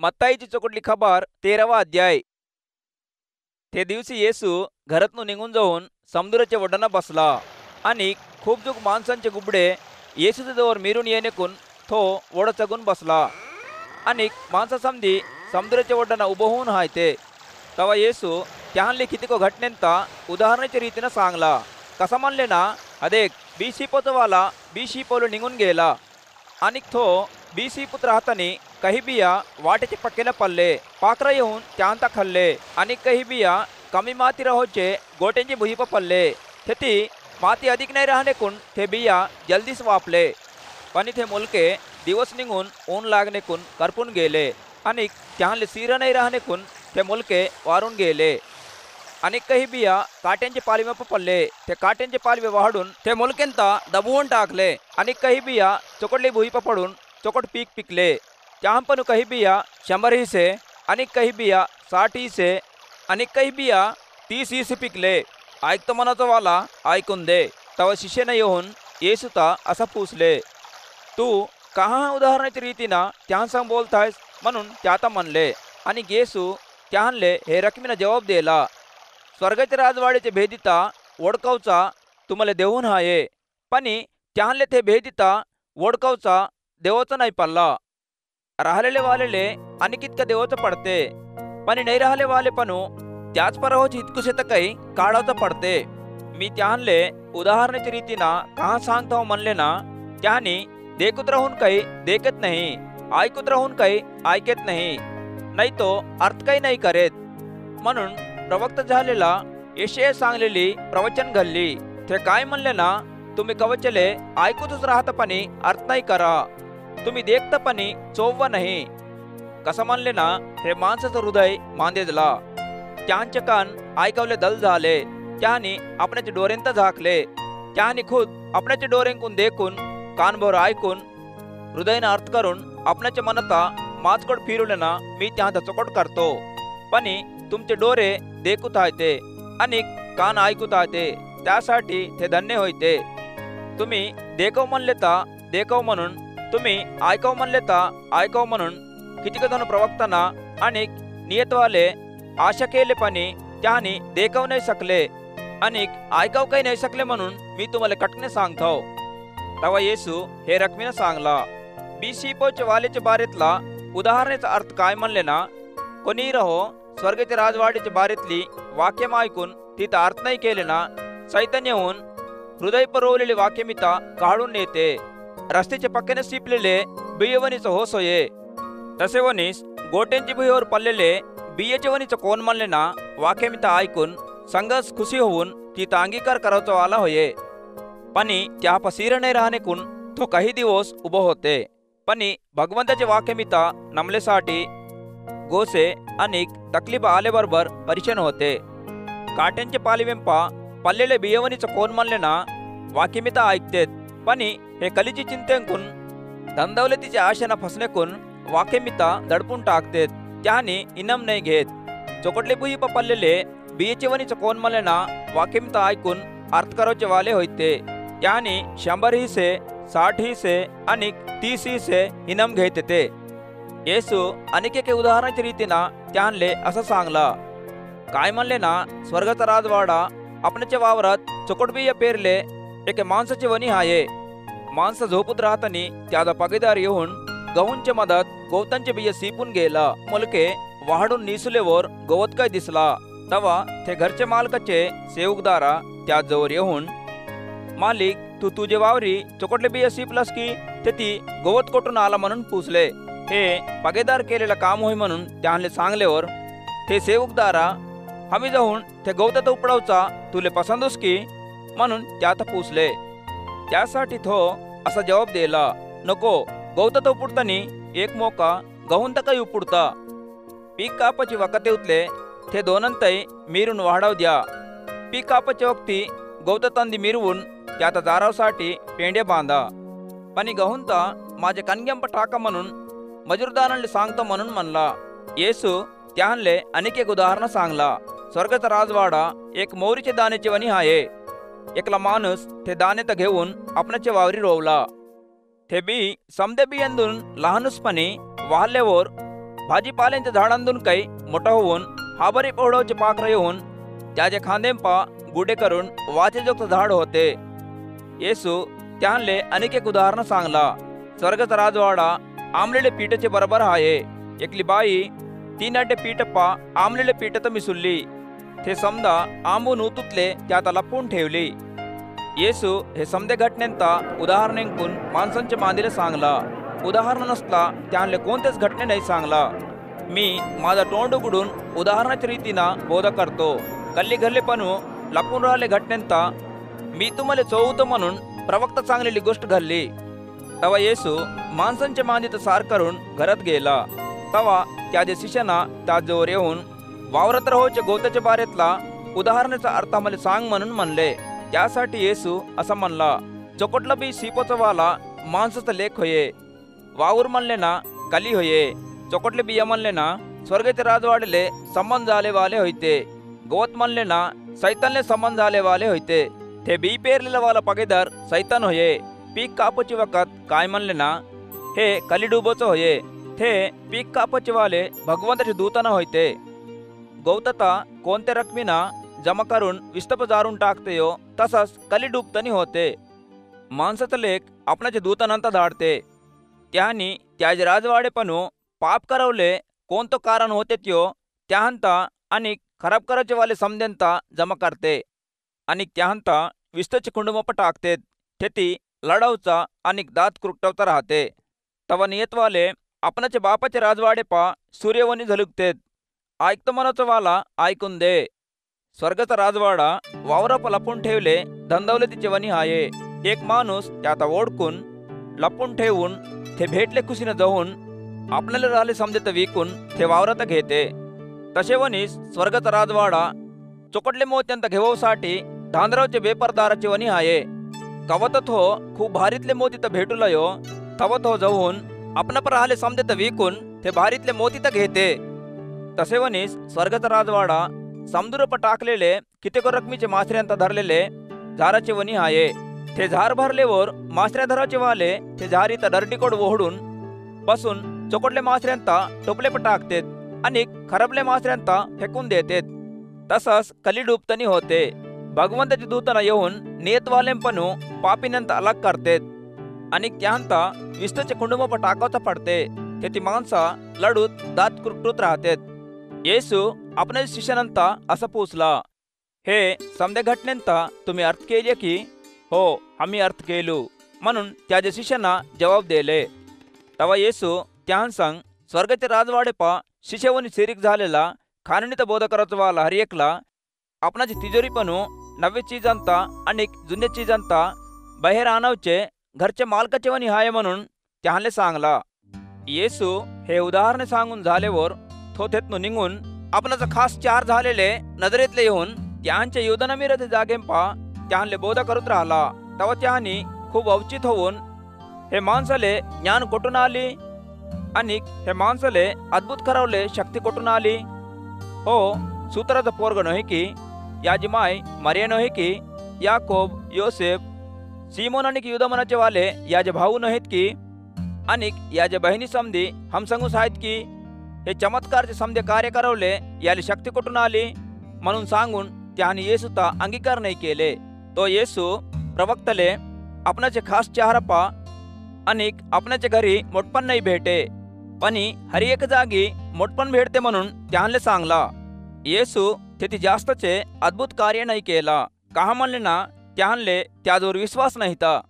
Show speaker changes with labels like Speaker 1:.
Speaker 1: मत्ताईची चोकटली खबर 13वा अध्याय. ते दिवशी येसू घरातून निघून जाऊन समुद्राच्या वडाना बसला आणि खूप जुग माणसांचे गुबडे येसूच्या जवळ मिरून येणेकून तो ओढ चगून बसला आणि माणसासमधी समुद्राच्या वडाना उभं होऊन हायते. तवा येसू त्याहनले कितीको घटनेंता उदाहरणाच्या रीतीनं सांगला. कसा म्हणले ना, अदेक बी शिपोचवाला बी शिपोलो निघून गेला आणि तो बी शिपूत राहतानी काही बिया वाटेचे पक्केला पडले, पाखरं येऊन त्यांता खाल्ले आणि काही बिया कमी माती राहोचे गोट्यांची भुईप पडले. तेथी माती अधिक नाही राहणेकून ते बिया जल्दीच वापले, पण ते मुलके दिवस निघून ऊन लागणेकून करपून गेले आणि त्याहनले सिर नाही राहणेकून ते मुलके वारून गेले. आणि काही बिया काट्यांचे पालिवे पडले, ते काट्यांचे पालिवे वाढून ते मुलकेंता दबवून टाकले आणि काही बिया चोकडली भुईप पडून चोकट पीक पिकले. त्याहपण काही बिया 100 हिस्से आणि काही बिया 60 हिस्से आणि काही बिया 30 हिस्से पिकले. ऐकतो मनाचा वाला ऐकून दे. तवा शिष्याने येऊन येसूता असा पूछले, तू कहा उदाहरणाच्या रीतीनं त्यांसंग बोलतायस म्हणून त्याता म्हणले. आणि येसू त्याहनले हे रकमीनं जवाब दिला, स्वर्गाच्या राजवाड्याचे भेदिता ओळखवचा तुम्हाला देऊन हाये, पण त्याहनले ते भेदिता ओळखवचा देवाचा नाही पडला. राहिलेले वालेले आणि कितकं देवाचं पडते, पण नाही राहिले वाले पण त्याच परहोच इतकुसे तर काही काढावचं पडते. मी त्याहनले उदाहरणाच्या रीतीनं कहा सांगतो म्हणले ना, त्याने देखत राहून काही देखत नाही, ऐकत राहून काही ऐकत नाही तो अर्थ काही नाही करेत. म्हणून प्रवक्त झालेला यशया सांगलेली प्रवचन घालली. ते काय म्हणले ना, तुम्ही कवचले ऐकतच राहतपणी अर्थ नाही करा, तुम्ही देखतपणी चोव्वा नाही. कसं म्हणले ना, हे माणसाचं हृदय मांदेजला, त्यांचे कान ऐकवले दल झाले, त्याने आपणाचे डोरेंत झाकले, त्याने खुद आपणाचे डोरेंकून देखून कानभर ऐकून हृदयनं अर्थ करून आपणाच्या मनाता माचकोट फिरवले ना, मी त्यांचा चोकट करतो. पण तुमचे डोरे देखूत आहे आणि कान ऐकूत आहे, त्यासाठी ते धन्य होते. तुम्ही देखव म्हणले तर देखव म्हणून, तुम्ही ऐकव म्हणले तर ऐकव म्हणून कितीक जण प्रवक्तांना आणि नियतवाले आशा केले, पण त्याने देखव नाही शकले आणि ऐकव काही नाही शकले म्हणून मी तुम्हाला कटकने सांगतो. तवा येसू हे रकमीनं सांगला. बी शिपोच्या वालेच्या बारेतला उदाहरणाचा अर्थ काय म्हणले ना, कोणी रहो स्वर्गाच्या राजवाडीच्या बारेतली वाक्यम ऐकून तिथं अर्थ नाही केले ना, सैतान येऊन हृदय परवलेले वाक्यमिता काढून येते. रस्त्याच्या पक्क्याने शिपलेले बियवणीचं होस होये, तसे वनीस गोट्यांची भुईवर पडलेले बियेचे वणीचं कोण म्हणले ना, वाक्यमिता ऐकून संगस खुशी होऊन तिथं अंगीकार करायचा वाला होये, पण त्या पसीर नाही राहणेकून तो काही दिवस उभं होते. पण भगवंताचे वाक्यमिता नमलेसाठी गोसे आणि तकलीफ आल्याबरोबर परेशान होते. काट्यांचे पालिवेंपा पडलेले बियवणीचं कोण म्हणले ना, वाक्यमिता ऐकतेत, पण हे कलीची चिंतेकून धनदौलतीच्या आशेनं फसणेकून वाक्यमिता दडपून टाकतेत, त्याने इनाम नाही घेत. चोकटले भुईप पडलेले बियेचे वणीचं कोण म्हणले ना, वाक्यमिता ऐकून अर्थ करायचे वाले होते, त्याने 100 हिस्से 60 हिस्से आणि 30 हिस्से इनाम घेत येते. येसू अनेक एक उदाहरणाच्या रीतीनं त्यानले असं सांगला. काय म्हणले ना, स्वर्गाचा राजवाडा आपणाच्या वावरात चोकट बिया पेरले एक माणसाची वणी हाये. माणसं झोपूत राहतानी त्याचा पगेदार येऊन गहूंच्या मधात गवतांचे बिया सिपून गेला. मुलके वाढून निसुलेवर गवत काय दिसला. तवा ते घरचे मालकाचे सेवकदारा त्याजवळ येऊन, मालिक तू तुझे वावरी चोकटले बिया सिपलास की ते ती गवत कोटून आला म्हणून पूछले. हे पगेदार केलेलं काम होय म्हणून त्यानले सांगल्यावर ते सेवकदारा, आम्ही जाऊन ते गवतात उपडावचा तुले पसंतोस की म्हणून त्यात पूछले. त्यासाठी तो असा जवाब दिला, नको, गवतात उपडतानी एक मोका गहून तर काही उपडता. पीक कापाची वकते उतले ते दोनंतही मिरून वाढाव द्या. पीक कापाच्या वक्ती गवतांदी मिरवून त्यात जारावसाठी पेंड्या बांधा. पण गहूनता माझ्या कणग्यांप टाका म्हणून मजूरदारांना सांगतो म्हणून म्हणला. येसू त्याहनले अनेक एक उदाहरण सांगला. स्वर्गाचा राजवाडा एक मोहरीचे दाण्याचे वणी आहे. एकला माणूस ते दाणे तर घेऊन आपणाच्या वावरी रोवला. ते बी समदे बियांदून लहानूसपणी वाहल्यावर भाजीपाल्यांच्या झाडांतून काही मोठा होऊन हाबरी पौडवचे पाखरं येऊन त्याचे खांदेंपा गुडे करून वाचेजोगतं झाड होते. येसू त्यांले अनेक एक उदाहरणं सांगला. स्वर्गाचा राजवाडा आमलेले पीठचे बरोबर आहे. एकली बाई 3 अड्डे पीठप्पा आमलेले पीठ मिसुल्ली. ते समजा आंबून उतुतले त्यात लपवून ठेवली. येसू हे समदे घटनेंता उदाहरण ऐकून माणसांच्या मांदीला सांगला. उदाहरण नसला त्यांले कोणतेच घटने नाही सांगला. मी माझा तोंड उघडून उदाहरणाच्या रीतीनं बोध करतो. गल्ली गल्लीपणू लपून राहिले घटनेंता मी तुम्हाला चोवतो म्हणून प्रवक्ता सांगलेली गोष्ट घडली. तवा येसू माणसांच्या मांदीत सार करून घरात गेला. तवा त्याच्या शिष्याना त्याजवळ येऊन वावरत राहोच्या गवताच्या बारेतला उदाहरणाचा अर्थ आम्हाला सांग म्हणून म्हणले. त्यासाठी येसू असा म्हणला, चोकटला बी सिपोचा वाला माणसाचा लेख होये. वावर म्हणले ना कली होये. चोकटले बिया म्हणले ना स्वर्गाचे राजवाडले संबंध झाले वाले होते. गवत म्हणले ना सैतानले संबंध झाले वाले होते. ते बी पेरलेला वाला पगेदार सैतान होये. पीक कापची वखत काय म्हणले ना हे कली डुबोचं होये. ते पीक कापचे वाले भगवंताचे दूताना होते. गवतता कोणत्या रकमीना जमा करून विस्तप जारून टाकतेयो तसंच कली डुबतनी होते. माणसाचा लेख आपणाचे दूतानंतर धाडते. त्यांनी त्याचे राजवाडेपणू पाप करवले कोणतं कारण होते त्यो त्याहंता आणि खराब करायचे वाले समजेंता जमा करते आणि त्याहंता विस्तचे कुंडुमप टाकते. तेथी लढवचा आणि दात कुरटवता राहते. तवा नियतवाले आपणाचे बापाचे राजवाडे पा सूर्यवनी झलुकतेत. ऐकतं मनाचं वाला ऐकून दे. स्वर्गाचा राजवाडा वावराप लपून ठेवले धंदवलतीचे वनी आहे. एक माणूस त्यात ओढकून लपून ठेवून ते भेटले खुशीनं जाऊन आपल्याला राहिले समजत विकून ते वावरात घेते. तसे वनीस स्वर्गाचा राजवाडा चोकटले मोत्यांत घेवसाठी धांदरावचे बेपारदाराचे वनी आहे. कवतत हो खूप भारीतले मोती तर भेटूला यो तवत हो जाऊन आपणाप राहिले समजत विकून ते भारीतले मोती तर घेते. तसे वनीस स्वर्गाचा राजवाडा समुद्रप टाकलेले कित्येक रकमीचे मासऱ्यांता धरलेले झाराचे वनी आहे. ते झार भरलेवर मासऱ्या धराचे वाले ते झारीत डरटीकोड ओढून बसून चोकटले मासऱ्यांता टोपले टाकतेत आणि खरबले मासऱ्यांता फेकून देतेत. तसंच कली डुबतनी होते. भगवंताचे दूतना येऊन नियतवालेंपणू पापीनंत अलग करतेत आणि त्यांता विस्तचे कुंडुमप टाकावता पडते. ते ती माणसा लढूत दात कुरटूत राहतेत. येसू आपल्या शिष्यानंता असं पोचला, हे समदे घटनेंता तुम्ही अर्थ केले की हो आम्ही अर्थ केलो म्हणून त्याच्या शिष्यांना जवाब दिले. तवा येसू त्यां सांग स्वर्गाचे राजवाडे पा शिष्यवनी सिरीक झालेला खानणीत बोध करायचा वाला हर एकला आपणाची तिजोरीपणू नवे चीजांता आणि जुन्या चीजांता बाहेर आणवचे घरचे मालकाचे वनी हाय म्हणून त्याहले सांगला. येसू हे उदाहरण सांगून झाल्यावर तो तेथून निघून आपणाचा खास 4 झालेले नजरेतले येऊन त्यांच्या युद्धनमिरथ जागेंपा त्याहले बोध करत राहिला. तेव्हा त्यांनी खूप अवचित होऊन हे माणसाले ज्ञान कुठून आली आणि हे माणसाले अद्भुत करवले शक्ती कुठून आली. हो सूत्राचा पोरग नव्हे की याची माय मरिया नव्हे की याकोब योसेफ सिमोन आणि युद्धमनाचे वाले याचे भाऊ नाहीत की आणि याचे बहिणी समधी हमसंगूस आहेत की हे चमत्कारचे समधे कार्य करवले याली शक्ती कुठून आली म्हणून सांगून त्यांनी येसूचा अंगीकार नाही केले. तो येसू प्रवक्तले आपणाचे खास चहारपा आणि आपणाच्या घरी मोठपण नाही भेटे पण हर एक जागी मोठपण भेटते म्हणून त्यांना सांगला. येसू तेथे जास्तचे अद्भुत कार्य नाही केला. का म्हणले ना त्यांले त्याजवर विश्वास नाही था.